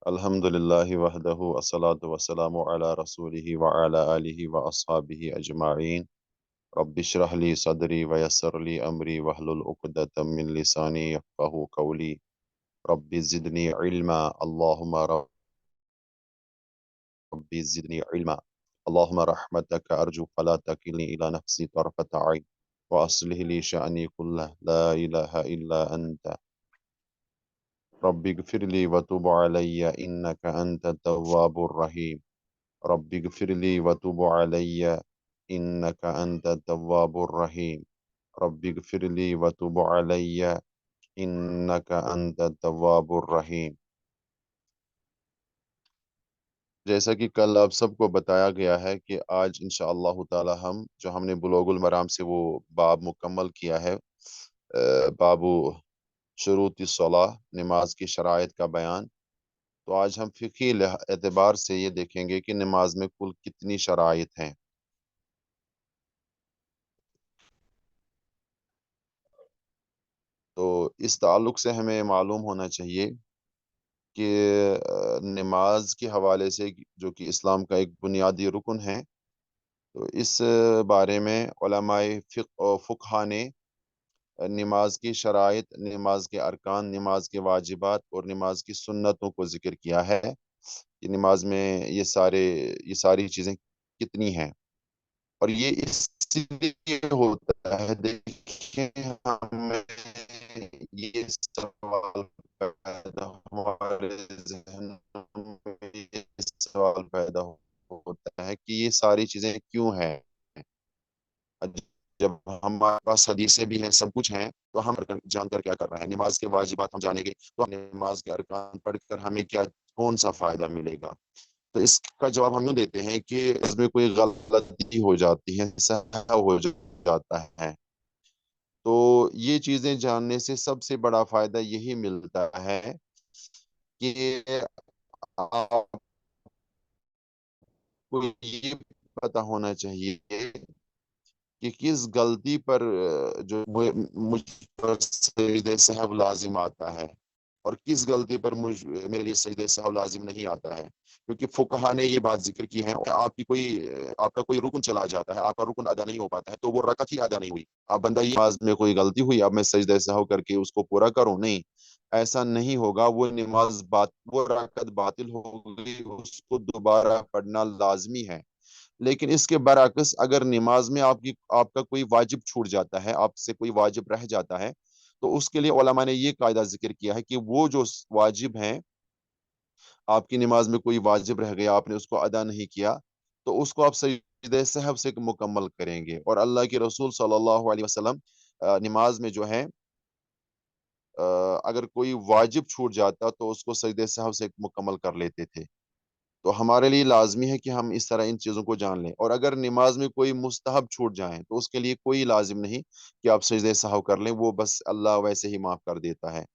अल्हम्दुलिल्लाहि वहदहु अस्सलातु वस्सलामु अला रसूलिहि व अला आलिहि व अस्हाबिहि अजमाइन। रब्बिश्रह ली सदरी व यस्सिर ली अमरी वहलुल उक़दतम मिन लिसानी यफ़क़हू क़ौली। रब्बि ज़िदनी इल्मा अल्लाहुम्मा रब्बि ज़िदनी इल्मा अल्लाहुम्मा रहमतक अर्जू फला तकिलनी इला नफ्सी तरफ़त ऐन व अस्लिह ली शअनी कुल्लह ला इलाहा इल्ला अंत रब्बिग़फिरली व तुब अलैया इन्नका अंतत तव्वाबुर रहीम। रब्बिग़फिरली व तुब अलैया इन्नका अंतत तव्वाबुर रहीम। रब्बिग़फिरली व तुब अलैया इन्नका अंतत तव्वाबुर रहीम। जैसा कि कल आप सबको बताया गया है कि आज इंशाअल्लाह ताला हम जो हमने बुलोगुल मराम से वो बाब मुकम्मल किया है, बाबू शुरूती सलाह, नमाज की शराइत का बयान। तो आज हम फ़िक़ही एतबार से ये देखेंगे कि नमाज में कुल कितनी शराइत हैं। तो इस ताल्लुक से हमें मालूम होना चाहिए कि नमाज के हवाले से जो कि इस्लाम का एक बुनियादी रुकन है, तो इस बारे में उलमाए फ़ुक़हा ने नमाज की शराइत, नमाज के अरकान, नमाज के वाजिबात और नमाज की सुन्नतों को ज़िक्र किया है कि नमाज में ये सारी चीज़ें कितनी हैं। और ये इसलिए होता है, देखिए, हमें ये सवाल पैदा हमारे ज़हन में ये सवाल पैदा होता है कि ये सारी चीज़ें क्यों हैं? जब हमारे पास हदीसें भी हैं, सब कुछ हैं, तो हम जानकर क्या कर रहे हैं? नमाज के वाजिबात हम जानेंगे, तो नमाज के अरकान पढ़कर हमें क्या कौन सा फ़ायदा मिलेगा? तो इसका जवाब हम यूँ देते हैं कि इसमें कोई गलती हो जाती है, सहव हो जाता है। तो ये चीज़ें जानने से सबसे बड़ा फ़ायदा यही मिलता है कि आपको ये पता होना चाहिए कि किस गलती पर जो मुझ पर सजदे सहव लाजिम आता है और किस गलती पर मेरे लिए सजदे सहव लाजिम नहीं आता है। क्योंकि फुकहा ने ये बात जिक्र की है, आपका कोई रुकन चला जाता है, आपका रुकन अदा नहीं हो पाता है, तो वो रकत ही अदा नहीं हुई। अब बंदा ये नमाज में कोई गलती हुई, अब मैं सजदे सहव करके उसको पूरा करूं, नहीं, ऐसा नहीं होगा। वो रकत बातिल हो गई, उसको दोबारा पढ़ना लाजमी है। लेकिन इसके बरअक्स अगर नमाज में आपका कोई वाजिब छूट जाता है, आपसे कोई वाजिब रह जाता है, तो उसके लिए उलमा ने ये कायदा जिक्र किया है कि वो जो वाजिब हैं, आपकी नमाज में कोई वाजिब रह गया, आपने उसको अदा नहीं किया, तो उसको आप सजदे सहव से मुकम्मल करेंगे। और अल्लाह के रसूल सल्लल्लाहु अलैहि वसल्लम नमाज में जो है, अगर कोई वाजिब छूट जाता तो उसको सजदे सहव से मुकम्मल कर लेते थे। तो हमारे लिए लाज़मी है कि हम इस तरह इन चीज़ों को जान लें। और अगर नमाज में कोई मुस्तहब छूट जाए, तो उसके लिए कोई लाज़िम नहीं कि आप सजदे सहव कर लें, वो बस अल्लाह वैसे ही माफ़ कर देता है।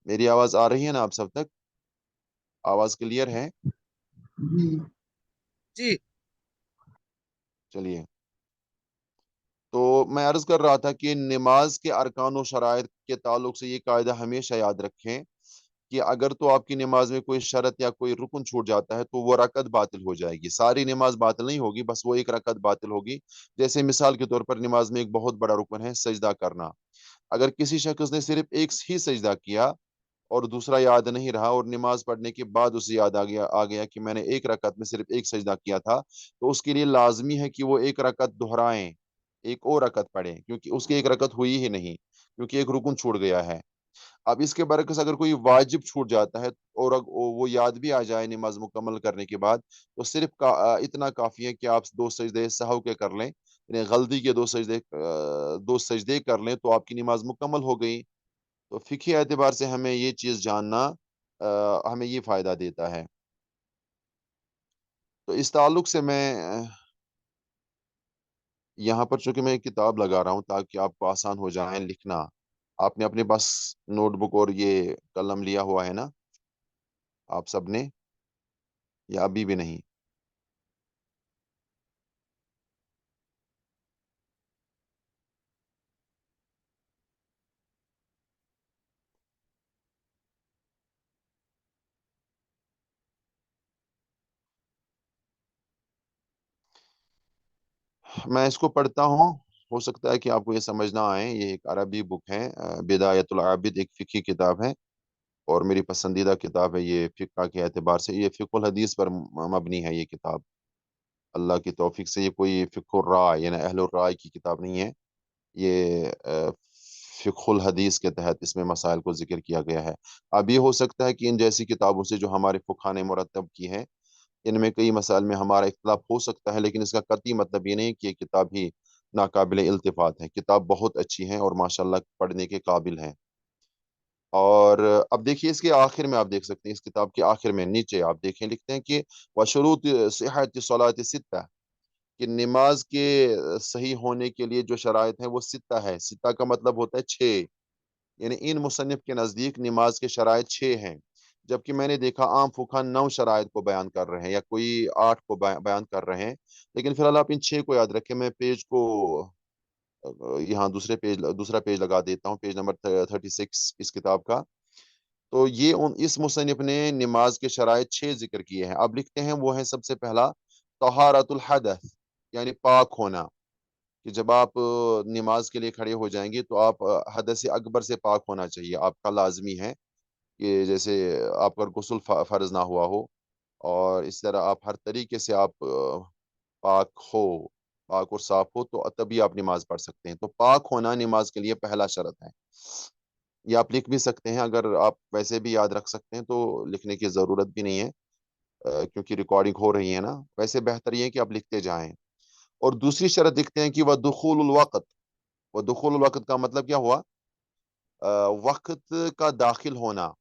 मेरी आवाज़ आ रही है ना आप सब तक? आवाज़ क्लियर है? जी जी। चलिए। तो मैं अर्ज़ कर रहा था कि नमाज के अरकान व शराइत के ताल्लुक से ये कायदा हमेशा याद रखें कि अगर तो आपकी नमाज में कोई शरत या कोई रुकन छूट जाता है, तो वो रकत बातिल हो जाएगी। सारी नमाज बातिल नहीं होगी, बस वो एक रकत बातिल होगी। जैसे मिसाल के तौर पर नमाज में एक बहुत बड़ा रुकन है सजदा करना। अगर किसी शख्स ने सिर्फ एक ही सजदा किया और दूसरा याद नहीं रहा, और नमाज पढ़ने के बाद उसे याद आ गया कि मैंने एक रकत में सिर्फ एक सजदा किया था, तो उसके लिए लाजमी है कि वो एक रकत दोहराएं, एक और रकत पढ़े, क्योंकि उसकी एक रकत हुई ही नहीं, क्योंकि एक रुकन छूट गया है। अब इसके बरक्स अगर कोई वाजिब छूट जाता है और वो याद भी आ जाए नमाज मुकम्मल करने के बाद, तो सिर्फ इतना काफ़ी है कि आप 2 सजदे सहव के कर लें, यानी गलती के 2 सजदे कर लें, तो आपकी नमाज मुकम्मल हो गई। तो फ़िक़ही एतबार से हमें ये चीज़ जानना हमें ये फ़ायदा देता है। तो इस ताल्लुक से मैं यहाँ पर चूँकि मैं एक किताब लगा रहा हूँ ताकि आपको आसान हो जाए लिखना। आपने अपने पास नोटबुक और ये कलम लिया हुआ है ना, आप सबने? या अभी भी नहीं? मैं इसको पढ़ता हूँ, हो सकता है कि आपको ये समझ ना आए। ये एक अरबी बुक है, बिदायतुल आबिद, एक फ़िक़ही किताब है और मेरी पसंदीदा किताब है ये फ़िक़्ह के एतबार से। ये फ़िक़्हुल हदीस पर मबनी है ये किताब। अल्लाह की तौफ़ीक से ये कोई फ़िक़्हुर राय यानी अहलुर राय की किताब नहीं है। ये फ़िक़्हुल हदीस के तहत इसमें मसाइल को ज़िक्र किया गया है। अब ये हो सकता है कि इन जैसी किताबों से जो हमारे फ़ुक़हा ने मुरत्तब की हैं, इनमें कई मसाइल में हमारा इख्तिलाफ हो सकता है, लेकिन इसका कतई मतलब ये नहीं कि ये किताब ही नाकाबिल इल्तिफ़ात है। किताब बहुत अच्छी है और माशाअल्लाह पढ़ने के काबिल है। और अब देखिए इसके आखिर में आप देख सकते हैं, इस किताब के आखिर में नीचे आप देखें लिखते हैं कि वशुरूत सिहत सलात सित्ता, कि नमाज के सही होने के लिए जो शराइत हैं वो सित्ता है। सित्ता का मतलब होता है 6, यानी इन मुसन्निफ के नज़दीक नमाज के शराइत 6 हैं। जबकि मैंने देखा आम फुक़हा 9 शराइत को बयान कर रहे हैं या कोई 8 को बयान कर रहे हैं। लेकिन फिलहाल आप इन 6 को याद रखें। मैं पेज को यहाँ दूसरा पेज लगा देता हूँ, पेज नंबर 36 इस किताब का। तो ये इस मुसन्निफ ने नमाज के शराइत 6 ज़िक्र किए हैं। अब लिखते हैं वो है सबसे पहला तहारतुल हदथ, यानी पाक होना, कि जब आप नमाज के लिए खड़े हो जाएँगे तो आप हदस अकबर से पाक होना चाहिए। आपका लाज़मी है कि जैसे आप पर गुस्ल फ़र्ज़ ना हुआ हो और इस तरह आप हर तरीके से आप पाक हो, पाक और साफ़ हो तो तभी आप नमाज़ पढ़ सकते हैं। तो पाक होना नमाज के लिए पहला शर्त है। ये आप लिख भी सकते हैं, अगर आप वैसे भी याद रख सकते हैं तो लिखने की ज़रूरत भी नहीं है, क्योंकि रिकॉर्डिंग हो रही है ना, वैसे बेहतर ये है कि आप लिखते जाएँ। और दूसरी शर्त लिखते हैं कि वदुखूलुल वक़्त। वदुखूलुल वक़्त का मतलब क्या हुआ? अ, वक़्त का दाखिल होना,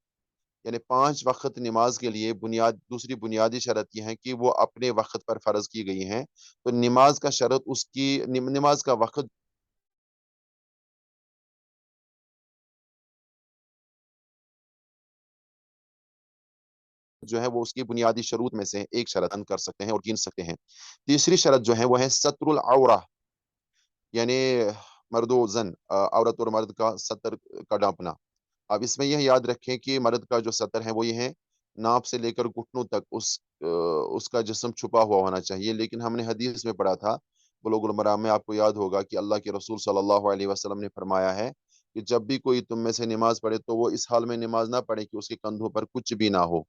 यानी 5 वक़्त नमाज के लिए दूसरी बुनियादी शर्त ये है कि वो अपने वक़्त पर फ़र्ज़ की गई हैं। तो नमाज का शर्त उसकी नमाज का वक़्त जो है वो उसकी बुनियादी शरूत में से एक शर्त अन कर सकते हैं और गिन सकते हैं। तीसरी शर्त जो है वो है सत्रुल औरा, यानी मर्द व ज़न, औरत और मर्द का सतर का ढाँपना। अब इसमें यह याद रखें कि मर्द का जो सतर है वो ये है, नाप से लेकर घुटनों तक उसका जिस्म छुपा हुआ होना चाहिए। लेकिन हमने हदीस में पढ़ा था, बुलूगुल मराम में, आपको याद होगा कि अल्लाह के रसूल सल्लल्लाहु अलैहि वसल्लम ने फरमाया है कि जब भी कोई तुम में से नमाज़ पढ़े तो वो इस हाल में नमाज़ ना पढ़े कि उसके कंधों पर कुछ भी ना हो।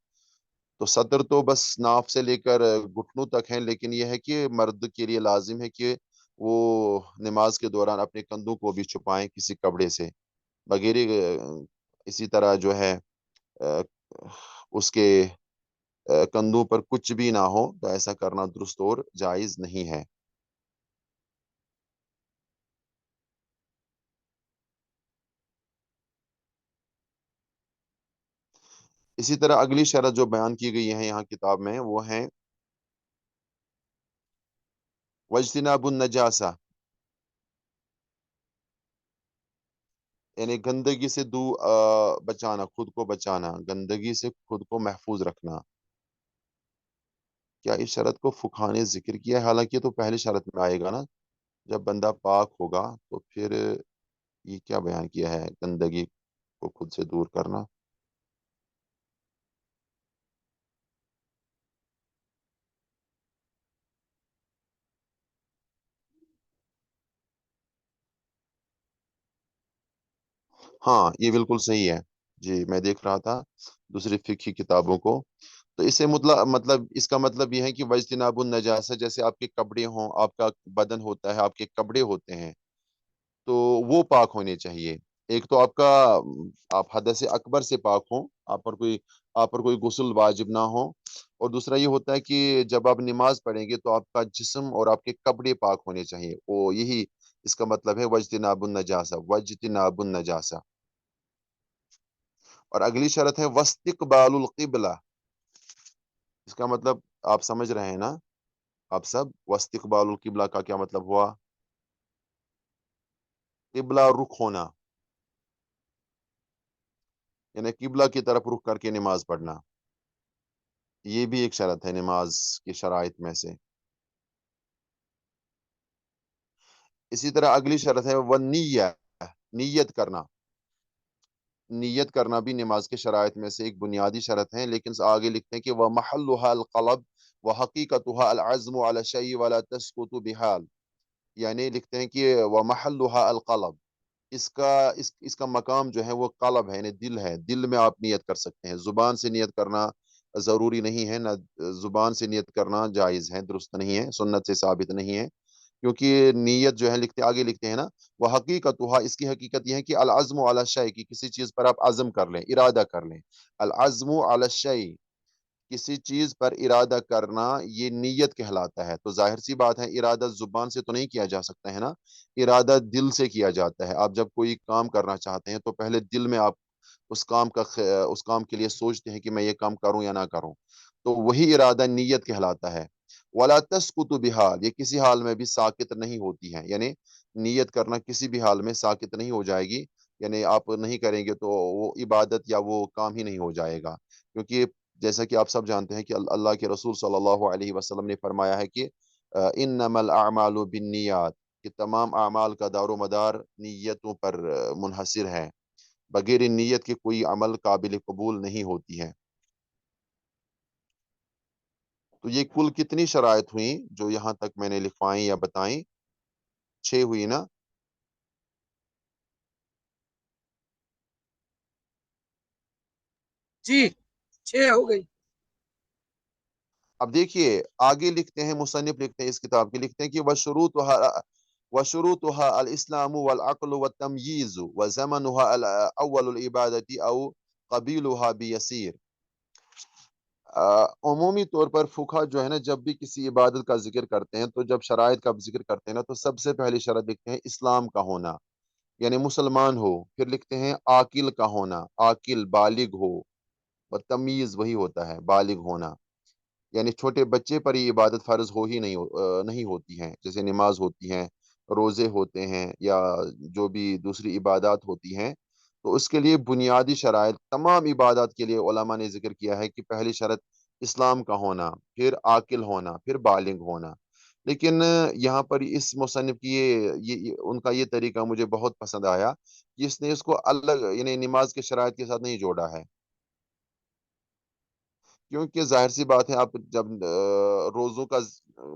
तो सतर तो बस नाफ से लेकर घुटनों तक है, लेकिन ये है कि मर्द के लिए लाजिम है कि वो नमाज के दौरान अपने कंधों को भी छुपाएं किसी कपड़े से वगैरह। इसी तरह जो है अ, उसके कंधों पर कुछ भी ना हो तो ऐसा करना दुरुस्त और जायज़ नहीं है। इसी तरह अगली शरत जो बयान की गई है यहाँ किताब में वो है वज्तनाबुन नजासा, यानी गंदगी से बचाना, खुद को बचाना, गंदगी से खुद को महफूज रखना। क्या इस शरत को फुक़हा ने ज़िक्र किया है? हालाँकि ये तो पहली शरत में आएगा ना, जब बंदा पाक होगा तो फिर ये क्या बयान किया है गंदगी को खुद से दूर करना? हाँ, ये बिल्कुल सही है। जी, मैं देख रहा था दूसरी फ़िक़ह की किताबों को। तो इससे मतलब इसका मतलब ये है कि वज्तनाबुन नजासा, जैसे आपके कपड़े हों, आपका बदन होता है, आपके कपड़े होते हैं, तो वो पाक होने चाहिए। एक तो आप हदस अकबर से पाक हों, आप पर कोई गुस्ल वाजिब ना हो, और दूसरा ये होता है कि जब आप नमाज़ पढ़ेंगे तो आपका जिस्म और आपके कपड़े पाक होने चाहिए। यही इसका मतलब है वज्तनाबुन नजासा। और अगली शर्त है वस्तिक़बालुल क़िबला। इसका मतलब आप समझ रहे हैं ना? आप सब, वस्तिक़बालुल क़िबला का क्या मतलब हुआ? क़िबला रुख होना, यानी क़िबला की तरफ रुख करके नमाज़ पढ़ना। ये भी एक शर्त है नमाज की शराइत में से। इसी तरह अगली शर्त है वन्निय्या, नियत करना। नियत करना भी नमाज के शराइत में से एक बुनियादी शर्त है, लेकिन आगे लिखते हैं कि व महल्लुहा अल क़ल्ब व हकीकतुहा अल अज़्म अला शैइ वला तस्कुतु बिहाल। यानी लिखते हैं कि व महल्लुहा अलक़ल्ब, इसका मकाम जो है वो क़ल्ब है, यानी दिल है। दिल में आप नियत कर सकते हैं। ज़ुबान से नियत करना ज़रूरी नहीं है, ना ज़ुबान से नियत करना जायज़ है, दुरुस्त नहीं है, सुन्नत से साबित नहीं है। क्योंकि नियत जो है लिखते आगे लिखते हैं ना, व हकीकतुहा, इसकी हकीकत ये है कि अल अज़्मु अला शै, कि किसी चीज़ पर आप अज़्म कर लें, इरादा कर लें। अल अज़्मु अला शै, किसी चीज़ पर इरादा करना, ये नियत कहलाता है। तो ज़ाहिर-सी बात है, इरादा ज़ुबान से तो नहीं किया जा सकता है ना, इरादा दिल से किया जाता है। आप जब कोई काम करना चाहते हैं, तो पहले दिल में आप उस काम के लिए सोचते हैं कि मैं ये काम करूँ या ना करूँ। तो वही इरादा नियत कहलाता है। वला तस्कुतु बिहाल, ये किसी हाल में भी साकित नहीं होती है, यानी नियत करना किसी भी हाल में साकित नहीं हो जाएगी, यानी आप नहीं करेंगे तो वो इबादत या वो काम ही नहीं हो जाएगा। क्योंकि जैसा कि आप सब जानते हैं कि अल्लाह के रसूल सल्लल्लाहु अलैहि वसल्लम ने फरमाया है कि इन्नमल अअमालु बिन्नियात, कि तमाम अमाल का दारोमदार नीयतों पर मुनहसर है। बगैर नीयत के कोई अमल काबिल कबूल नहीं होती है। तो ये कुल कितनी शराइत हुई जो यहाँ तक मैंने लिखवाई या बताई? 6 हुई ना? जी, 6 हो गई। अब देखिए, आगे लिखते हैं, मुसन्निफ लिखते हैं इस किताब के, लिखते हैं कि वशुरूतुहा अल इस्लामु वल अक्लु वत तमयीज़ु व ज़मनुहा अल अव्वलुल इबादती औ क़बीलुहा बियसीर। उमूमी तौर पर फुक़हा जो है ना, जब भी किसी इबादत का ज़िक्र करते हैं, तो जब शराइत का ज़िक्र करते हैं ना, तो सबसे पहली शर्त लिखते हैं इस्लाम का होना, यानी मुसलमान हो। फिर लिखते हैं आकिल का होना, आकिल बालिग हो, और तमीज़ वही होता है बालिग होना। यानी छोटे बच्चे पर ये इबादत फ़र्ज़ हो ही नहीं होती हैं, जैसे नमाज़ होती हैं, रोज़े होते हैं, या जो भी दूसरी इबादत होती हैं। तो उसके लिए बुनियादी शराइत तमाम इबादत के लिए उलमा ने ज़िक्र किया है कि पहली शर्त इस्लाम का होना, फिर आकिल होना, फिर बालिग होना। लेकिन यहाँ पर इस मुसन्निफ़ की ये उनका ये तरीका मुझे बहुत पसंद आया कि इसने इसको अलग, यानी नमाज़ के शराइत के साथ नहीं जोड़ा है। क्योंकि ज़ाहिर-सी बात है, आप जब रोज़ों का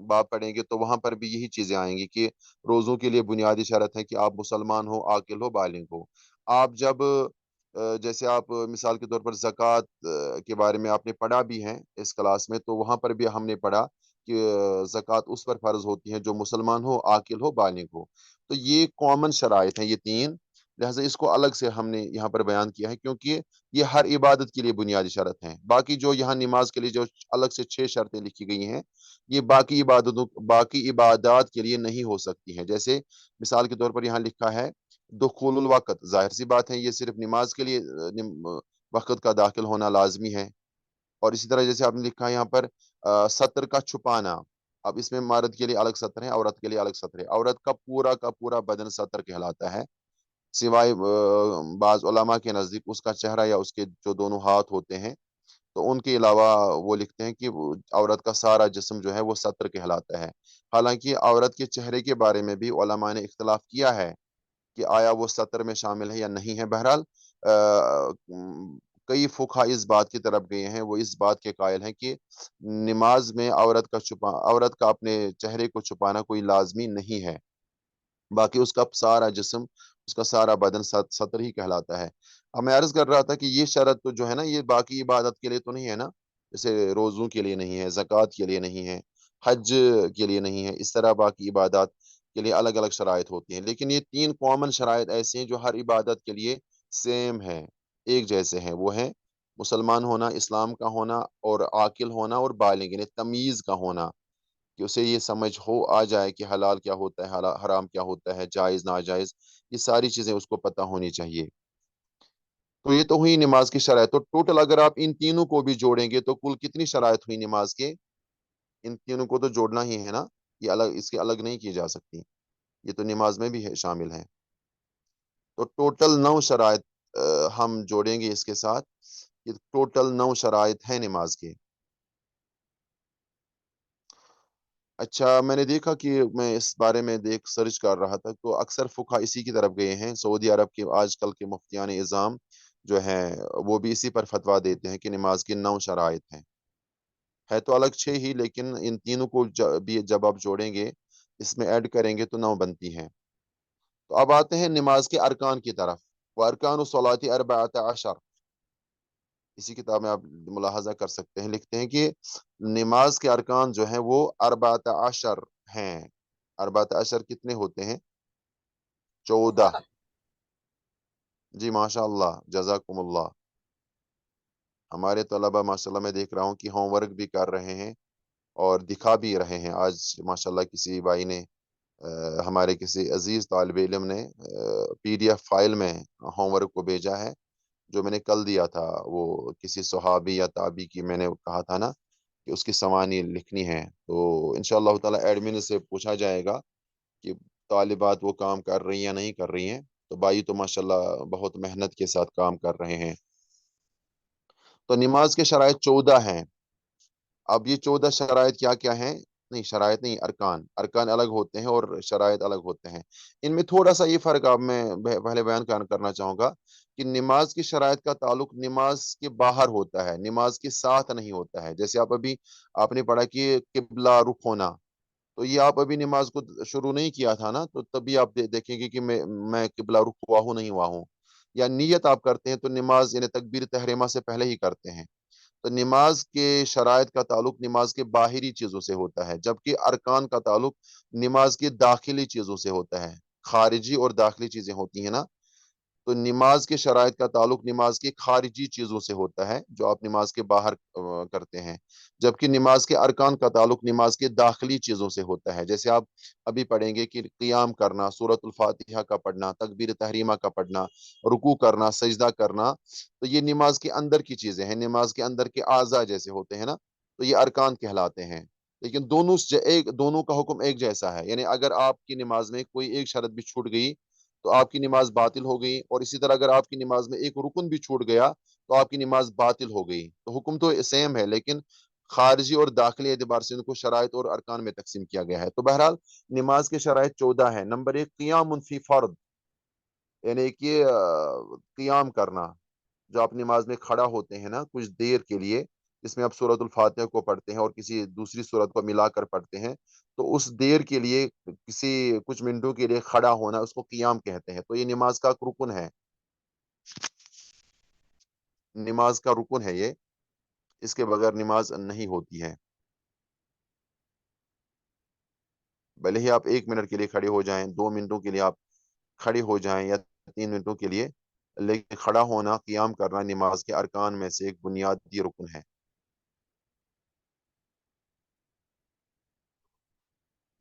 बाब पढ़ेंगे, तो वहाँ पर भी यही चीज़ें आएँगी कि रोज़ों के लिए बुनियादी शर्त है कि आप मुसलमान हो, आकिल हो, बालिग हो। आप जब जैसे आप मिसाल के तौर पर ज़कात के बारे में आपने पढ़ा भी है इस क्लास में, तो वहाँ पर भी हमने पढ़ा कि ज़कात उस पर फ़र्ज़ होती है जो मुसलमान हो, आकिल हो, बालिग हो। तो ये कॉमन शराइत हैं ये 3, लिहाज़ा इसको अलग से हमने यहाँ पर बयान किया है, क्योंकि ये हर इबादत के लिए बुनियादी शर्त हैं। बाकी जो यहाँ नमाज़ के लिए जो अलग से 6 शर्तें लिखी गई हैं, ये बाकी इबादत के लिए नहीं हो सकती हैं। जैसे मिसाल के तौर पर यहाँ लिखा है दुखूलुल वक़्त, ज़ाहिर-सी बात है ये सिर्फ़ नमाज़ के लिए वक़्त का दाखिल होना लाज़मी है। और इसी तरह जैसे आपने लिखा है यहाँ पर सत्र का छुपाना। अब इसमें मर्द के लिए अलग सत्र है, औरत के लिए अलग सत्र है। औरत का पूरा बदन सत्र कहलाता है। सिवाय बाज़ उलमा के नज़दीक उसका चेहरा या उसके जो दोनों हाथ होते हैं, तो उनके अलावा वो लिखते हैं कि वो औरत का सारा जिस्म जो है वो सत्र कहलाता है। हालाँकि औरत के चेहरे के बारे में भी उलमा ने इख्तिलाफ किया है कि आया वो सत्र में शामिल है या नहीं है। बहरहाल कई फुक़हा इस बात की तरफ गए हैं, वो इस बात के कायल हैं कि नमाज़ में औरत का अपने चेहरे को छुपाना कोई लाज़मी नहीं है। बाकी उसका सारा जिस्म, उसका सारा बदन सतर ही कहलाता है। अब मैं अर्ज़ कर रहा था कि ये शर्त तो जो है ना, ये बाकी इबादत के लिए तो नहीं है ना? जैसे रोज़ों के लिए नहीं है, ज़कात के लिए नहीं है, हज के लिए नहीं है, इस तरह बाकी इबादत के लिए अलग-अलग शराइत होती हैं। लेकिन ये 3 कॉमन शराइत ऐसी हैं जो हर इबादत के लिए सेम हैं, एक जैसे हैं। वो हैं मुसलमान होना, इस्लाम का होना, और आकिल होना, और बालिग यानी तमीज़ का होना। कि उसे ये समझ हो आ जाए कि हलाल क्या होता है, हराम क्या होता है, जायज़ नाजायज़, ये सारी चीज़ें उसको पता होनी चाहिए। तो ये तो हुई नमाज़ की शराइत। तो टोटल अगर आप इन तीनों को भी जोड़ेंगे, तो कुल कितनी शराइत हुई नमाज़ के? इन तीनों को तो जोड़ना ही है ना? ये अलग, इसके अलग नहीं की जा सकती। ये तो नमाज़ में भी है, शामिल हैं। तो टोटल 9 शराइत हम जोड़ेंगे इसके साथ, ये टोटल 9 शराइत हैं नमाज़ के। अच्छा, मैंने देखा कि मैं इस बारे में सर्च कर रहा था, तो अक्सर फुक़हा इसी की तरफ गए हैं। सऊदी अरब के आजकल के मुफ्तियान इज़ाम जो हैं, वो भी इसी पर फ़तवा देते हैं कि नमाज़ की 9 शराइत हैं। है तो अलग 6 ही, लेकिन इन तीनों को जब आप जोड़ेंगे, اس میں ایڈ کریں گے تو 9 بنتی ہیں۔ تو اب آتے ہیں نماز کے ارکان کی طرف۔ وہ ارکان الصلاۃ اربعۃ عشر، اسی کتاب میں آپ ملاحظہ کر سکتے ہیں، لکھتے ہیں کہ نماز کے ارکان جو ہیں وہ اربعۃ عشر ہیں۔ اربعۃ عشر کتنے ہوتے ہیں؟ 14۔ 12۔ جی ماشاء اللہ، جزاکم اللہ۔ ہمارے طلبہ ماشاء اللہ میں دیکھ رہا ہوں کہ ہوم ورک بھی کر رہے ہیں اور دکھا بھی رہے ہیں۔ آج ماشاء اللہ کسی بھائی نے ہمارے کسی عزیز طالب علم نے PDF فائل میں ہوم ورک کو بھیجا ہے، جو میں نے کل دیا تھا۔ وہ کسی صحابی یا تابی کی میں نے کہا تھا نا کہ اس کی سوانی لکھنی ہے، تو انشاءاللہ تعالی ایڈمن سے پوچھا جائے گا کہ طالبات وہ کام کر رہی ہیں یا نہیں کر رہی ہیں۔ تو بھائی تو ماشاءاللہ بہت محنت کے ساتھ کام کر رہے ہیں۔ تو نماز کے شرائط 14 ہیں۔ اب یہ 14 شرائط کیا کیا ہیں؟ نہیں شرائط نہیں، ارکان۔ ارکان الگ ہوتے ہیں اور شرائط الگ ہوتے ہیں۔ ان میں تھوڑا سا یہ فرق آپ میں پہلے بیان کرنا چاہوں گا کہ نماز کی شرائط کا تعلق نماز کے باہر ہوتا ہے، نماز کے ساتھ نہیں ہوتا ہے۔ جیسے آپ نے پڑھا کہ قبلہ رخ ہونا، تو یہ آپ ابھی نماز کو شروع نہیں کیا تھا نا، تو تبھی آپ دیکھیں گے کہ میں قبلہ رخ ہوا ہوں نہیں ہوا ہوں، یا نیت آپ کرتے ہیں تو نماز یعنی تکبیر تحریمہ سے پہلے ہی کرتے ہیں۔ تو نماز کے شرائط کا تعلق نماز کے باہری چیزوں سے ہوتا ہے، جبکہ ارکان کا تعلق نماز کے داخلی چیزوں سے ہوتا ہے۔ خارجی اور داخلی چیزیں ہوتی ہیں نا، تو نماز کے شرائط کا تعلق نماز کی خارجی چیزوں سے ہوتا ہے جو آپ نماز کے باہر کرتے ہیں، جبکہ نماز کے ارکان کا تعلق نماز کے داخلی چیزوں سے ہوتا ہے۔ جیسے آپ ابھی پڑھیں گے کہ قیام کرنا، سورۃ الفاتحہ کا پڑھنا، تکبیر تحریمہ کا پڑھنا، رکوع کرنا، سجدہ کرنا، تو یہ نماز کے اندر کی چیزیں ہیں، نماز کے اندر کے اعضاء جیسے ہوتے ہیں نا، تو یہ ارکان کہلاتے ہیں۔ لیکن دونوں کا حکم ایک جیسا ہے، یعنی اگر آپ کی نماز میں کوئی ایک شرط بھی چھوٹ گئی تو آپ کی نماز باطل ہو گئی، اور اسی طرح اگر آپ کی نماز میں ایک رکن بھی چھوٹ گیا تو آپ کی نماز باطل ہو گئی۔ تو حکم تو سیم ہے، لیکن خارجی اور داخلی اعتبار سے ان کو شرائط اور ارکان میں تقسیم کیا گیا ہے۔ تو بہرحال نماز کے شرائط 14 ہیں۔ نمبر 1، قیام فی فرض، یعنی کہ قیام کرنا، جو آپ نماز میں کھڑا ہوتے ہیں نا کچھ دیر کے لیے، جس میں آپ سورۃ الفاتحہ کو پڑھتے ہیں اور کسی دوسری سورت کو ملا کر پڑھتے ہیں، تو اس دیر کے لیے کچھ منٹوں کے لیے کھڑا ہونا، اس کو قیام کہتے ہیں۔ تو یہ نماز کا رکن ہے، نماز کا رکن ہے یہ، اس کے بغیر نماز نہیں ہوتی ہے۔ بھلے ہی آپ 1 منٹ کے لیے کھڑے ہو جائیں، 2 منٹوں کے لیے آپ کھڑے ہو جائیں، یا 3 منٹوں کے لیے، لیکن کھڑا ہونا، قیام کرنا نماز کے ارکان میں سے ایک بنیادی رکن ہے۔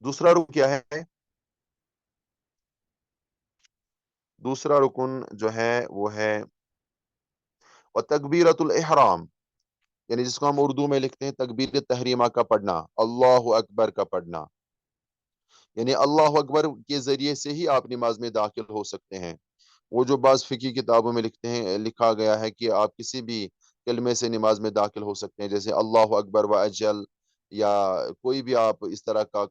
دوسرا رکن کیا ہے؟ دوسرا رکن جو ہے وہ ہے وتکبیرۃ الاحرام، یعنی جس کو ہم اردو میں لکھتے ہیں تکبیر تحریمہ کا پڑھنا، اللہ اکبر کا پڑھنا، یعنی اللہ اکبر کے ذریعے سے ہی آپ نماز میں داخل ہو سکتے ہیں۔ وہ جو بعض فقہی کتابوں میں لکھا گیا ہے کہ آپ کسی بھی کلمے سے نماز میں داخل ہو سکتے ہیں، جیسے اللہ اکبر و اجل، یا کوئی بھی آپ اس طرح کا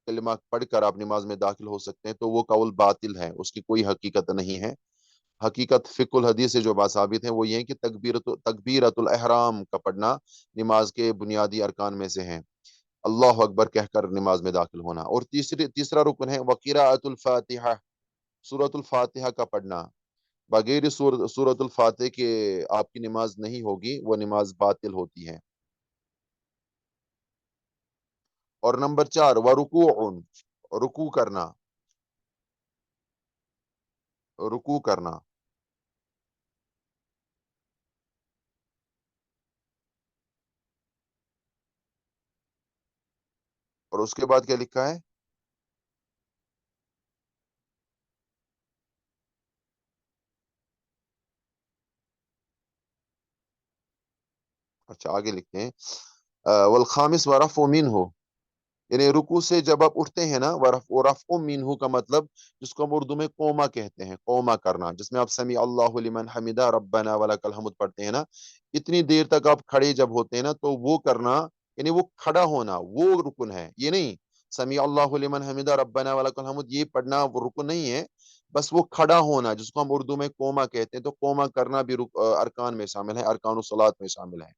کلمہ پڑھ کر آپ نماز میں داخل ہو سکتے ہیں، تو وہ قول باطل ہے، اس کی کوئی حقیقت نہیں ہے۔ حقیقت فقہ الحدیث سے جو ثابت ہے وہ یہ ہے کہ تکبیرۃ الاحرام کا پڑھنا نماز کے بنیادی ارکان میں سے ہیں، اللہ اکبر کہہ کر نماز میں داخل ہونا۔ اور تیسرا رکن ہے وقراءۃ الفاتحہ، سورۃ الفاتحہ کا پڑھنا، بغیر سورۃ الفاتحہ کے آپ کی نماز نہیں ہوگی، وہ نماز باطل ہوتی ہے۔ اور نمبر 4، ورکوع، رکوع کرنا، رکوع کرنا۔ اور اس کے بعد کیا لکھا ہے؟ اچھا آگے لکھتے ہیں والخامس ورفع منہ، یعنی رکوع سے جب آپ اٹھتے ہیں نا، ورفع منہ کا مطلب جس کو ہم اردو میں قوما کہتے ہیں، قوما کرنا، جس میں آپ سمیع اللہ لمن حمدہ ربنا ولک الحمد پڑھتے ہیں نا، اتنی دیر تک آپ کھڑے جب ہوتے ہیں نا، تو وہ کرنا، یعنی وہ کھڑا ہونا وہ رکن ہے، یہ نہیں سمیع اللہ لمن حمدہ ربنا ولک الحمد یہ پڑھنا وہ رکن نہیں ہے، بس وہ کھڑا ہونا جس کو ہم اردو میں قوما کہتے ہیں، تو قوما کرنا بھی ارکان میں شامل ہے، ارکان الصلاۃ میں شامل ہے۔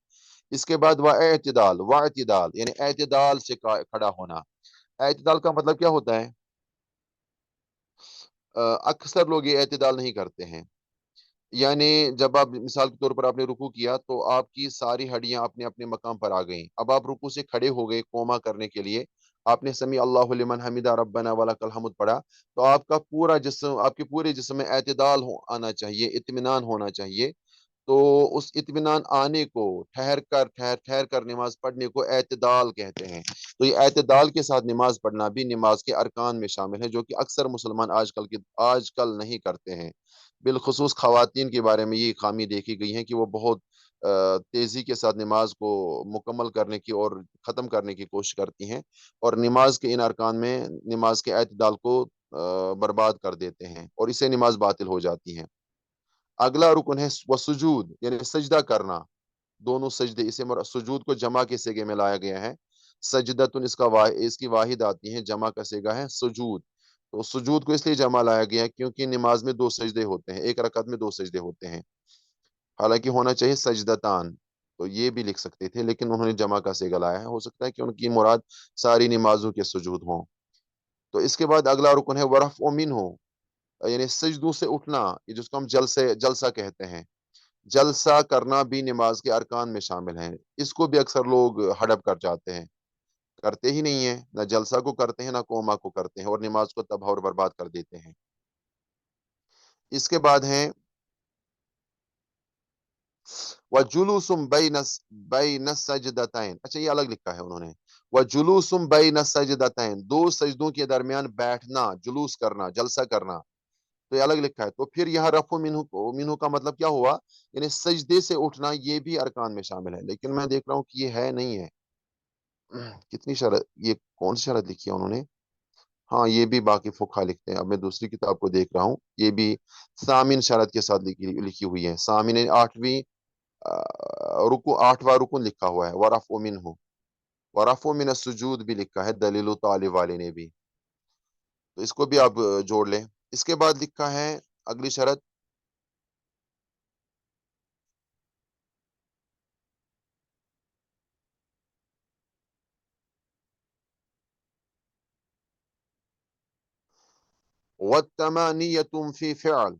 اس کے بعد اعتدال یعنی اعتدال سے کھڑا ہونا، एतदाल का मतलब क्या होता है? अक्सर लोग ये एतदाल नहीं करते हैं। यानी जब आप मिसाल के तौर पर आपने रुकू किया तो आपकी सारी हड्डियां अपने अपने मकाम पर आ गईं। अब आप रुकू से खड़े हो गए कोमा करने के लिए, आपने समी अल्लाहु लिमन हमिदा रब्बना वलकल हम्द पढ़ा, तो आपका पूरा जिस्म, आपके पूरे जिस्म में एतदाल आना चाहिए, इत्मीनान होना चाहिए। तो उस इत्मीनान आने को, ठहर ठहर कर नमाज पढ़ने को एतदाल कहते हैं। तो ये एतदाल के साथ नमाज पढ़ना भी नमाज के अरकान में शामिल है, जो कि अक्सर मुसलमान आजकल नहीं करते हैं। बिलखुसूस खवातीन के बारे में ये खामी देखी गई है कि वो बहुत तेजी के साथ नमाज को मुकम्मल करने की और ख़त्म करने की कोशिश करती हैं, और नमाज के इन अरकान में नमाज के एतदाल को बर्बाद कर देते हैं, और इससे नमाज बातिल हो जाती है। अगला रुकन है वसुजूद, यानी सजदा करना। दोनों सजदे, इसे सुजूद को जमा के सेगे में लाया गया है। सजदतुन इसकी वाहिद आती है, जमा का सेगा है सुजूद। तो सुजूद को इसलिए जमा लाया गया है क्योंकि नमाज में दो सजदे होते हैं, एक रकत में दो सजदे होते हैं। हालांकि होना चाहिए सजदतान, तो ये भी लिख सकते थे, लेकिन उन्होंने जमा का सेगा लाया है। हो सकता है कि उनकी मुराद सारी नमाजों के सुजूद हों। तो इसके बाद अगला रुकन है वरफ मिन हो, यानी सजदों से उठना, ये जिसको हम जलसा कहते हैं। जलसा करना भी नमाज के अरकान में शामिल है। इसको भी अक्सर लोग हड़प कर जाते हैं, करते ही नहीं है, ना जलसा को करते हैं ना कोमा को करते हैं, और नमाज को तबाह और बर्बाद कर देते हैं। इसके बाद है वजुलूसुम बैन सजदतैन। अच्छा, ये अलग लिखा है उन्होंने, वजुलूसुम बैन सजदतैन, दो सजदों के दरमियान बैठना, जुलूस करना, जलसा करना। तो ये अलग लिखा है। तो फिर यहाँ रफो मिनहु का मतलब क्या हुआ? यानी सजदे से उठना, ये भी अरकान में शामिल है, लेकिन मैं देख रहा हूँ कि ये है नहीं है। कितनी शरत, ये कौन सी शरत लिखी है उन्होंने? हाँ, ये भी बाकी फुकहा लिखते हैं। अब मैं दूसरी किताब को देख रहा हूँ, ये भी सामिन शरत के साथ लिखी हुई है। सामिन आठवीं रुकू, आठवां रुकन लिखा हुआ है। वरफ़उ मिन्हु, वरफ़उ मिन सुजूद भी लिखा है दलील तालिब वाले ने भी। तो इसको भी आप जोड़ लें। इसके बाद लिखा है अगली शरत, वत्तमानियतुम फी फ़िअल,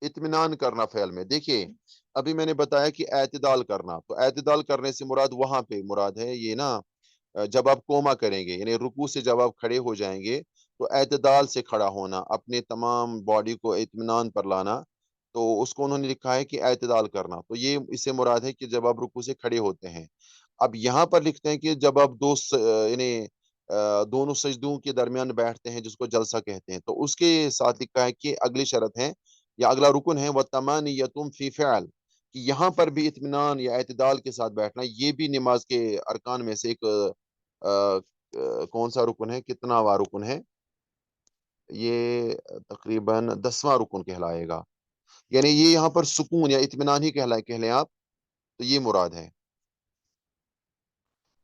इत्मीनान करना फ़ेल में। देखिए, अभी मैंने बताया कि एतदाल करना, तो एतदाल करने से मुराद वहां पे मुराद है ये ना, जब आप कोमा करेंगे, यानी रुकू से जब आप खड़े हो जाएंगे, तो एतदाल से खड़ा होना, अपने तमाम बॉडी को इत्मीनान पर लाना, तो उसको उन्होंने लिखा है कि एतदाल करना। तो ये इससे मुराद है कि जब आप रुकू से खड़े होते हैं। अब यहाँ पर लिखते हैं कि जब आप यानी दोनों सजदों के दरमियान बैठते हैं, जिसको जलसा कहते हैं, तो उसके साथ लिखा है कि अगली शर्त है या अगला रुकन है, व तमानियतुम फी फ़िअल, कि यहाँ पर भी इत्मीनान या एतदाल के साथ बैठना, ये भी नमाज के अरकान में से एक कौन सा रुकन है, कितनावां रुकन है ये? तकरीबन 10वां रुकन कहलाएगा। यानी ये यहाँ पर सुकून या इत्मीनान ही कह लें आप, तो ये मुराद है।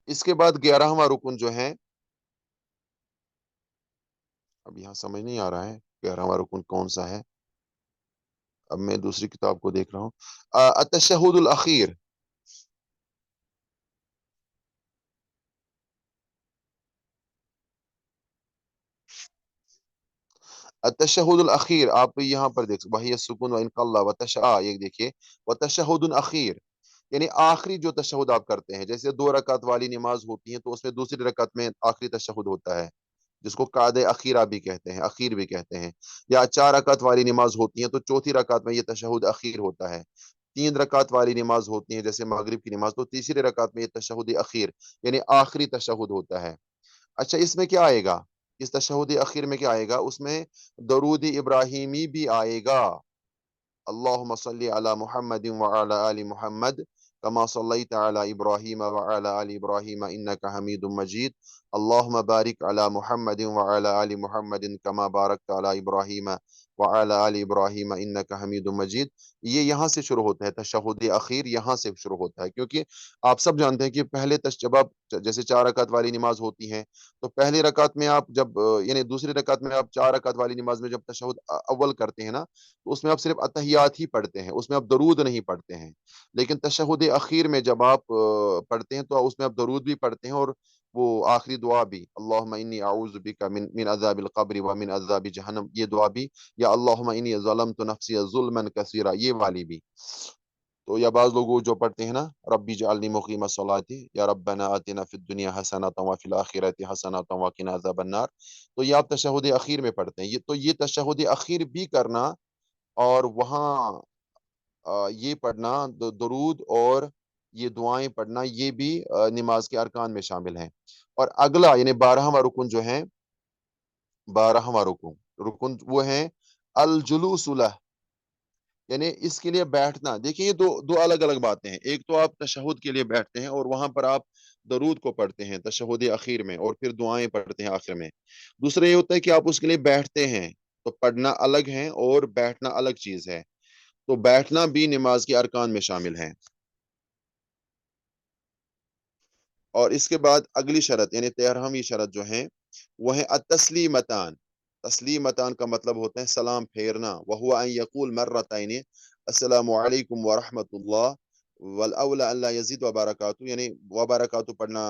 इसके बाद 11वां रुकन जो है, अब यहाँ समझ नहीं आ रहा है 11वां रुकन कौन सा है। अब मैं दूसरी किताब को देख रहा हूँ। अतशहुदुल अखीर, तशहुदुल अखीर, आप यहाँ पर देख वही सुकून व इनकल्ला व तशा, ये देखिए, व तशहुदुल अखीर, यानी आखिरी जो तशहुद आप करते हैं। जैसे दो रकात वाली नमाज होती है, तो उसमें दूसरी रकात में आखिरी तशहुद होता है, जिसको कादे अखीरा भी कहते हैं, अखीर भी कहते हैं। या चार रकात वाली नमाज होती है, तो चौथी रकात में ये तशहुद अखीर होता है। तीन रकात वाली नमाज होती है, जैसे मगरिब की नमाज, तो तीसरी रकात में ये तशहुद अखीर, यानी आखिरी तशहुद होता है। अच्छा, इसमें क्या आएगा? इस तशहुद अखीर में क्या आएगा? उसमें दरूद इब्राहिमी भी आएगा। अल्लाहुम्मा सल्ली अला मुहम्मदिन व अला आलि मुहम्मद कमा सल्लैता अला इब्राहीम व अला आलि इब्राहीम इन्नका हमीदुम मजीद। अल्लाहुम्मा बारिक अला मुहम्मदिन व अला आलि मुहम्मदिन कमा बारकता अला इब्राहीम व अला आलि इब्राहीम इन्नका हमीदुम मजीद। ये यहाँ से शुरू होता है, तशहुद अखीर यहाँ से शुरू होता है, क्योंकि आप सब जानते हैं कि पहले जब आप जैसे चार रकात वाली नमाज होती है, तो पहली रकात में आप जब यानी दूसरी रकात में आप चार रकात वाली नमाज में जब तशहुद अव्वल करते हैं ना, तो उसमें आप सिर्फ अतहियात ही पढ़ते हैं, उसमें आप दरूद नहीं पढ़ते हैं। लेकिन तशहुद अखीर में जब आप पढ़ते हैं, तो उसमें आप दरूद भी पढ़ते हैं, और وہ آخری دعا بھی اللہم انی اعوذ بک من عذاب القبر و من عذاب جہنم، یہ دعا بھی، یا اللہم انی ظلمت نفسی ظلما کثیرا، یہ والی بھی۔ تو یا بعض لوگ جو پڑھتے ہیں نا ربی جعلنی مقیم الصلاۃ یا ربنا آتنا فی الدنیا حسنۃ وفی الآخرۃ حسنۃ وقنا عذاب النار، تو یہ آپ تشہد اخیر میں پڑھتے ہیں، تو یہ تشہد اخیر بھی کرنا، اور وہاں یہ پڑھنا درود اور یہ دعائیں پڑھنا، یہ بھی نماز کے ارکان میں شامل ہیں۔ اور اگلا یعنی 12واں رکن جو ہے، 12واں رکن وہ ہیں الجلوس لہ، یعنی اس کے لیے بیٹھنا۔ دیکھیں یہ دو الگ الگ باتیں ہیں، ایک تو آپ تشہد کے لیے بیٹھتے ہیں اور وہاں پر آپ درود کو پڑھتے ہیں تشہد اخیر میں، اور پھر دعائیں پڑھتے ہیں آخر میں۔ دوسرا یہ ہوتا ہے کہ آپ اس کے لیے بیٹھتے ہیں، تو پڑھنا الگ ہے اور بیٹھنا الگ چیز ہے، تو بیٹھنا بھی نماز کے ارکان میں شامل ہے۔ اور اس کے بعد اگلی شرط یعنی 13ویں شرط جو ہے وہ ہے التسلیمتان۔ تسلیمتان کا مطلب ہوتا ہے سلام پھیرنا، وہو ان یقول مرتین السلام علیکم ورحمۃ اللہ والاولا اللہ یزید وبرکاتہ، یعنی وبرکاتہ پڑھنا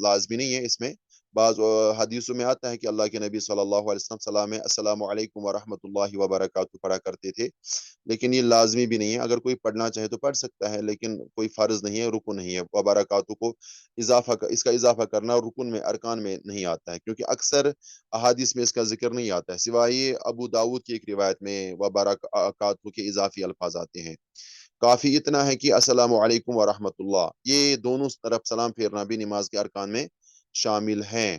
لازمی نہیں ہے اس میں، بعض حدیثوں میں آتا ہے کہ اللہ کے نبی صلی اللہ علیہ وسلم سلام السلام علیکم ورحمۃ اللہ وبرکاتہ پڑھا کرتے تھے، لیکن یہ لازمی بھی نہیں ہے، اگر کوئی پڑھنا چاہے تو پڑھ سکتا ہے، لیکن کوئی فرض نہیں ہے، رکن نہیں ہے۔ وبرکاتہ کو اس کا اضافہ کرنا رکن میں ارکان میں نہیں آتا ہے، کیونکہ اکثر احادیث میں اس کا ذکر نہیں آتا ہے، سوائے ابو داود کی ایک روایت میں وبرکاتہ کے اضافی الفاظ آتے ہیں۔ کافی اتنا ہے کہ السلام علیکم ورحمۃ اللہ، یہ دونوں طرف سلام پھیرنا بھی نماز کے ارکان میں شامل ہیں،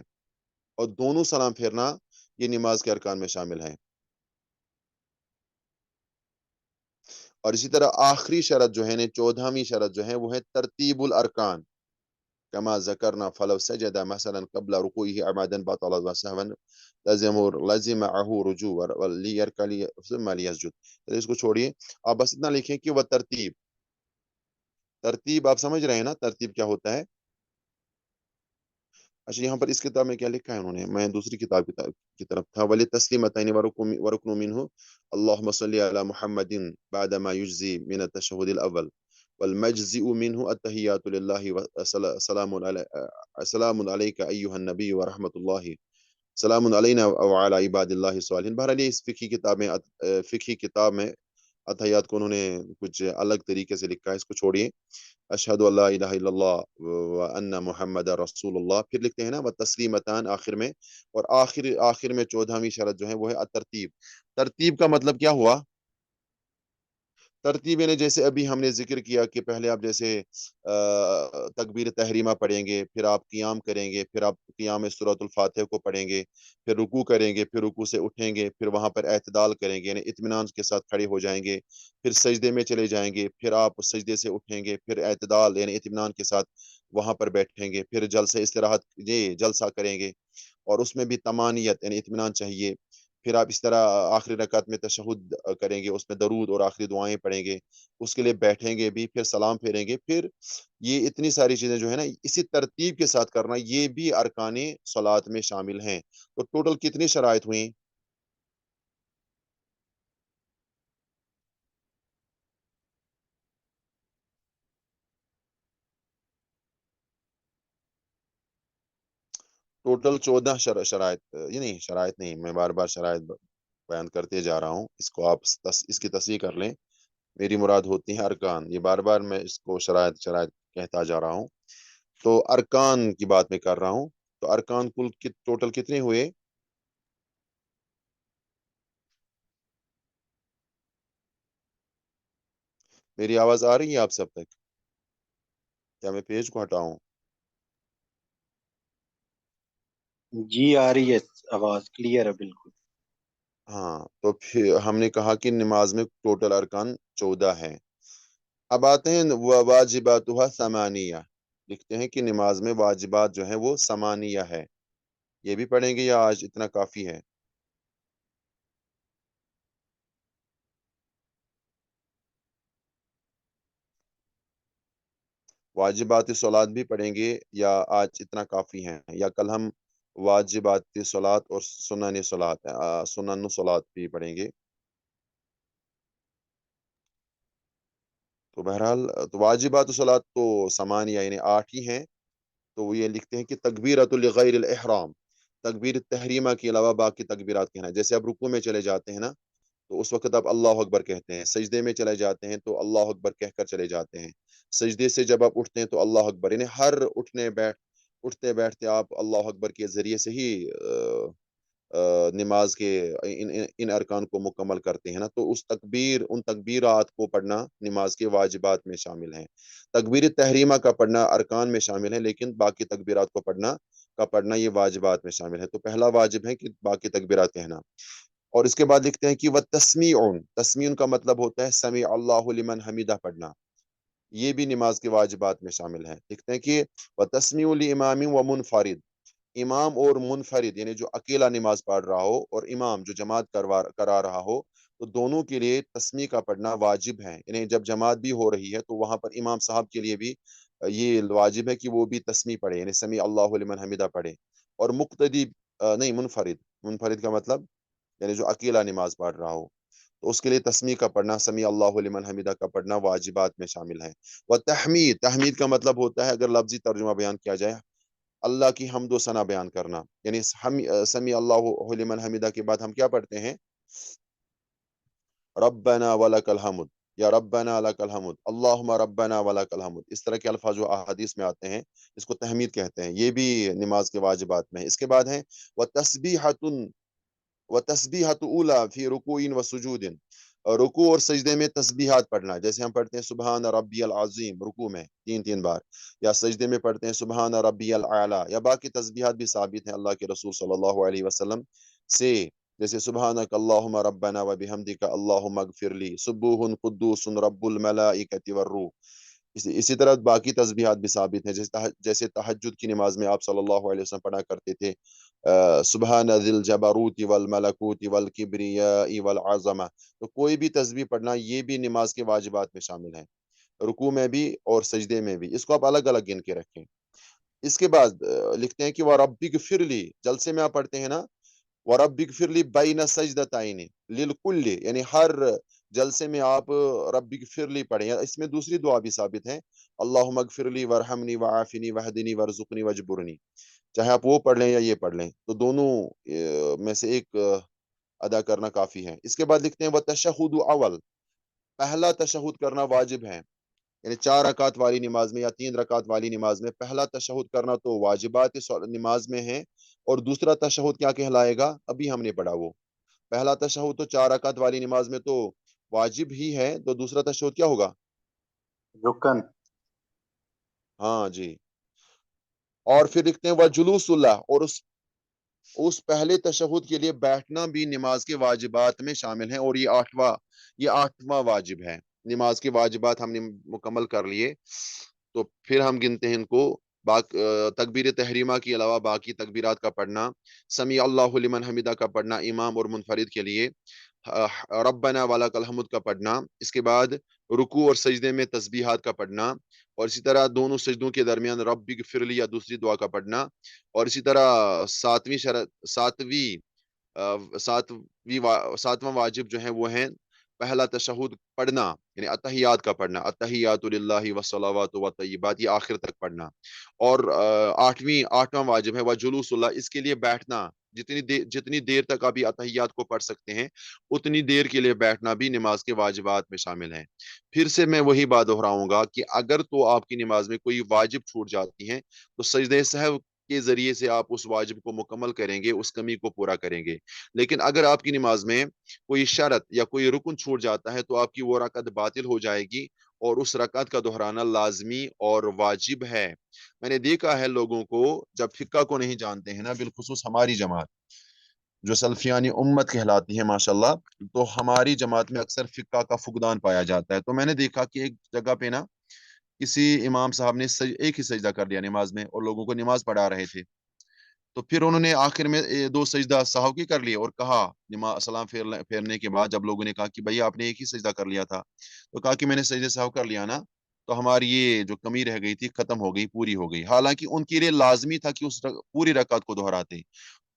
اور دونوں سلام پھیرنا یہ نماز کے ارکان میں شامل ہیں۔ اور اسی طرح آخری شرط جو ہے 14ویں شرط جو ہے وہ ہے ترتیب الارکان، كما ذكرنا فلو سجد مثلا قبل ركوعه عمدا بطل وسهوا لزمه رجوع وليركع ثم ليسجد۔ اس کو چھوڑیے، آپ بس اتنا لکھیں کہ وہ ترتیب، ترتیب آپ سمجھ رہے ہیں نا ترتیب کیا ہوتا ہے؟ اچھا یہاں پر اس کتاب میں کیا لکھا ہے انہوں نے، میں دوسری کتاب کی طرف تھا، ولی تسلیمتین ورکن منه اللهم صل على محمد بعد ما يجزي من التشهد الاول والمجزئ منه التحيات لله سلام عليك ايها النبي ورحمة الله سلام علینا وعلى عباد اللہ الصالحین۔ بہرحال یہ اس فقہی کتاب میں اتحیات کو انہوں نے کچھ الگ طریقے سے لکھا ہے، اس کو چھوڑیے۔ اشہد ان لا الہ الا اللہ وان محمد رسول اللہ، پھر لکھتے ہیں نا تسلیمتان آخر میں، اور آخر میں 14ویں شرط جو ہے وہ ہے الترتیب۔ ترتیب کا مطلب کیا ہوا؟ ترتیب یعنی جیسے ابھی ہم نے ذکر کیا کہ پہلے آپ جیسے تکبیر تحریمہ پڑھیں گے، پھر آپ قیام کریں گے، پھر آپ قیام میں سورۃ الفاتحہ کو پڑھیں گے، پھر رکوع کریں گے، پھر رکوع سے اٹھیں گے، پھر وہاں پر اعتدال کریں گے یعنی اطمینان کے ساتھ کھڑے ہو جائیں گے، پھر سجدے میں چلے جائیں گے، پھر آپ سجدے سے اٹھیں گے، پھر اعتدال یعنی اطمینان کے ساتھ وہاں پر بیٹھیں گے، پھر جلسہ استراحت جلسہ کریں گے، اور اس میں بھی طمانیت یعنی اطمینان چاہیے، پھر آپ اس طرح آخری رکعت میں تشہد کریں گے، اس میں درود اور آخری دعائیں پڑھیں گے، اس کے لیے بیٹھیں گے بھی، پھر سلام پھیریں گے، پھر یہ اتنی ساری چیزیں جو ہے نا اسی ترتیب کے ساتھ کرنا، یہ بھی ارکان صلات میں شامل ہیں۔ تو ٹوٹل کتنی شرائط ہوئیں؟ ٹوٹل 14 شرائط، یہ نہیں شرائط نہیں، میں بار بار شرائط بیان کرتے جا رہا ہوں، اس کو آپ اس کی تصحیح کر لیں، میری مراد ہوتی ہے ارکان، یہ بار بار میں اس کو شرائط شرائط کہتا جا رہا ہوں، تو ارکان کی بات میں کر رہا ہوں۔ تو ارکان کل ٹوٹل کتنے ہوئے؟ میری آواز آ رہی ہے آپ سب تک؟ کیا میں پیج کو ہٹاؤں؟ جی آ رہی ہے، آواز کلیئر ہے بالکل۔ ہاں تو پھر ہم نے کہا کہ نماز میں ٹوٹل ارکان 14 ہیں۔ اب آتے ہیں واجباتها ثمانیہ، لکھتے ہیں کہ نماز میں واجبات جو ہیں وہ ثمانیہ ہے، یہ بھی پڑھیں گے یا آج اتنا کافی ہے؟ واجبات صلات بھی پڑھیں گے یا آج اتنا کافی ہیں، یا کل ہم واجبات صلات اور سنن صلات سنن صلات بھی پڑھیں گے؟ تو بہرحال تو واجبات صلات تو ثمانیہ یعنی 8 ہی ہیں، तो वो ये लिखते हैं कि तकबीरतुल लिगैरिल इहराम, तकबीर तहरीमा के अलावा बाकी तकबीरात कहना है। जैसे आप रुकू में चले जाते हैं ना, तो उस वक्त आप अल्लाह अकबर कहते हैं, सजदे में चले जाते हैं तो अल्लाह अकबर कहकर चले जाते हैं, सजदे से जब आप उठते हैं तो अल्लाह अकबर, यानी हर उठते बैठते आप अल्लाह अकबर के जरिए से ही नमाज के इन अरकान को मुकम्मल करते हैं ना। तो उन तकबीरात को पढ़ना नमाज के वाजिबात में शामिल है। तकबीर तहरीमा का पढ़ना अरकान में शामिल है, लेकिन बाकी तकबीरात को पढ़ना ये वाजिबात में शामिल है। तो पहला वाजिब है कि बाकी तकबीरात कहना। और इसके बाद लिखते हैं कि वह तस्मीउन, तस्मीउन का मतलब होता है समी अल्लाहु लिमन हमीदा पढ़ना, ये भी नमाज के वाजिबात में शामिल है। लिखते हैं कि वह तस्मीउल इमामी व मुनफरिद, इमाम और मुनफरिद यानी जो अकेला नमाज पढ़ रहा हो और इमाम जो जमात करा रहा हो, तो दोनों के लिए तस्मी का पढ़ना वाजिब है। यानी जब जमात भी हो रही है तो वहां पर इमाम साहब के लिए भी ये वाजिब है कि वो भी तस्मी पढ़े, यानी समी अल्लाहु लिमन हमीदा पढ़े। और मुक्तदी नहीं, मुनफरिद, मुनफरिद का मतलब यानी जो अकेला नमाज पढ़ रहा हो, तो उसके लिए तस्मी का पढ़ना, समी अल्लाहु लिमन हमीदा का पढ़ना वाजिबात में शामिल है। वह तहमीद, तहमीद का मतलब होता है, अगर लफ्जी तर्जुमा बयान किया जाए, अल्लाह की हम्दो सना बयान करना। यानी हम समी अल्लाहु लिमन हमीदा के बाद हम क्या पढ़ते हैं, रब्बना वलकल हम्द, या रब्बना लकल हम्द, अल्लाहुम्मा रब्बना वलकल हम्द, इस तरह के अल्फाज जो अहादीस में आते हैं, इसको तहमीद कहते हैं। ये भी नमाज के वाजिबात में है। इसके बाद है व तस्बीहतुन व तस्बीहत उला फी रुकुइन व सुजूदिन, रुकू और सजदे में तस्बीहात पढ़ना। जैसे हम पढ़ते हैं सुबहान रब्बियल अज़ीम रुकू में 3 3 बार, या सजदे में पढ़ते हैं सुबहान रब्बियल आला, या बाकी तस्बीहात भी साबित हैं अल्लाह के रसूल सल्लल्लाहु अलैहि वसल्लम से। जैसे सुबहानक अल्लाहुम्मा रब्बना व बिहम्दिका अल्लाहुम्मा अगफिरली सुब्बुहुन कुद्दूसुन रब्बुल मलाइकति वर्रूह। इसी तरह बाकी तस्बीहात भी साबित हैं। जैसे तहज्जुद की नमाज में आप सल्लल्लाहु अलैहि वसल्लम पढ़ा करते थे सुबहान जिल जबरूति वल मलकूति वल किब्रियाई वल आज़मा। तो कोई भी तस्बीह पढ़ना ये भी नमाज के वाजिबात में शामिल है, रुकू में भी और सजदे में भी। इसको आप अलग अलग गिन के रखें। इसके बाद लिखते हैं कि व रब्बिक फिरली, जलसे में आप पढ़ते हैं ना, व रब्बिक फिरली बैन सजदतैनी लिल कुल्ली, यानी हर जलसे में आप रब्बिक फिरली पढ़ें। इसमें दूसरी दुआ भी साबित है, अल्लाहुम्मा अगफिरली वरहमनी वआफिनी वहदिनी वरजुकनी वजबुरनी। चाहे आप वो पढ़ लें या ये पढ़ लें, तो दोनों में से एक अदा करना काफी है। इसके बाद लिखते हैं व तशहुद अवल, पहला तशहुद करना वाजिब है। यानी 4 रकात वाली नमाज में या 3 रकात वाली नमाज में पहला तशहुद करना तो वाजिबात नमाज में है। और दूसरा तशहुद क्या कहलाएगा, अभी हमने पढ़ा वो। पहला तशहुद तो 4 रकात वाली नमाज में तो वाजिब ही है, तो दूसरा तशहुद क्या होगा? रुकन। हाँ जी। और फिर लिखते हैं व जुलूसुल्लाह, और उस पहले तशहुद के लिए बैठना भी नमाज के वाजिबात में शामिल है। और ये आठवां वाजिब है। नमाज के वाजिबात हमने मुकम्मल कर लिए, तो फिर हम गिनते हैं इनको। तकबीर तहरीमा के अलावा बाकी तकबीरात का पढ़ना, समी अल्लाहु लिमन हमीदा का पढ़ना इमाम और मुनफरिद के लिए, रब्बना वलकल हम्द का पढ़ना। इसके बाद रुकू और सजदे में तस्बीहात का पढ़ना, और इसी तरह दोनों सजदों के दरमियान रब्बिग फिरली या दूसरी दुआ का पढ़ना। और इसी तरह सातवां वाजिब जो है वो है पहला तशहुद पढ़ना, यानी अतहियात का पढ़ना, अतहियातु लिल्लाहि वस्सलावातु वत्तय्यिबात, ये आखिर तक पढ़ना। और आठवां वाजिब है व जुलूसुल्लाह, इसके लिए बैठना। जितनी देर तक आप ये अतहियात को पढ़ सकते हैं, उतनी देर के लिए बैठना भी नमाज के वाजिबात में शामिल है। फिर से मैं वही बात दोहराऊंगा कि अगर तो आपकी नमाज में कोई वाजिब छूट जाती है, तो सजदे सहव के जरिए से आप उस वाजिब को मुकम्मल करेंगे, उस कमी को पूरा करेंगे। लेकिन अगर आपकी नमाज में कोई शरत या कोई रुकन छूट जाता है, तो आपकी वो रकत बातिल हो जाएगी, और उस रकत का दोहराना लाजमी और वाजिब है। मैंने देखा है लोगों को, जब फिक्का को नहीं जानते हैं ना, बिलखुसूस हमारी जमात जो सल्फियानी उम्मत कहलाती है माशाल्लाह, तो हमारी जमात में अक्सर फिक्का का फुकदान पाया जाता है। तो मैंने देखा कि एक जगह पे ना किसी इमाम साहब ने एक ही सजदा कर लिया नमाज में, और लोगों को नमाज पढ़ा रहे थे। तो फिर उन्होंने आखिर में 2 सजदा साहू की कर लिए, और कहा नमाज सलाम फेरने के बाद, जब लोगों ने कहा कि भैया आपने एक ही सजदा कर लिया था, तो कहा कि मैंने सजदे साहू कर लिया ना, तो हमारी ये जो कमी रह गई थी खत्म हो गई, पूरी हो गई। हालांकि उनके लिए लाजमी था कि पूरी रकात को दोहराते।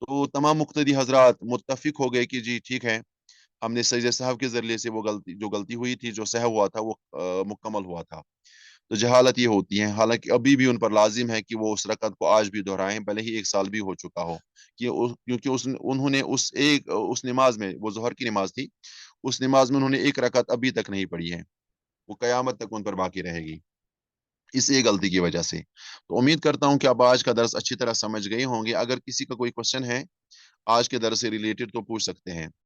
तो तमाम मुक्तदी हजरात मुत्तफिक हो गए कि जी ठीक है, हमने सजदे साहब के जरिए से वो गलती जो गलती हुई थी, जो सहव हुआ था, वो मुकम्मल हुआ था। تو جہالت یہ ہوتی ہے، حالانکہ ابھی بھی ان پر لازم ہے کہ وہ اس رکعت کو آج بھی دہرائیں، بھلے ہی 1 سال بھی ہو چکا ہو، کیونکہ انہوں نے اس نماز میں، وہ ظہر کی نماز تھی، اس نماز میں انہوں نے 1 رکعت ابھی تک نہیں پڑھی ہے، وہ قیامت تک ان پر باقی رہے گی اس ایک غلطی کی وجہ سے۔ تو امید کرتا ہوں کہ آپ آج کا درس اچھی طرح سمجھ گئے ہوں گے۔ اگر کسی کا کوئی کوشچن ہے آج کے درس سے ریلیٹڈ تو پوچھ سکتے ہیں۔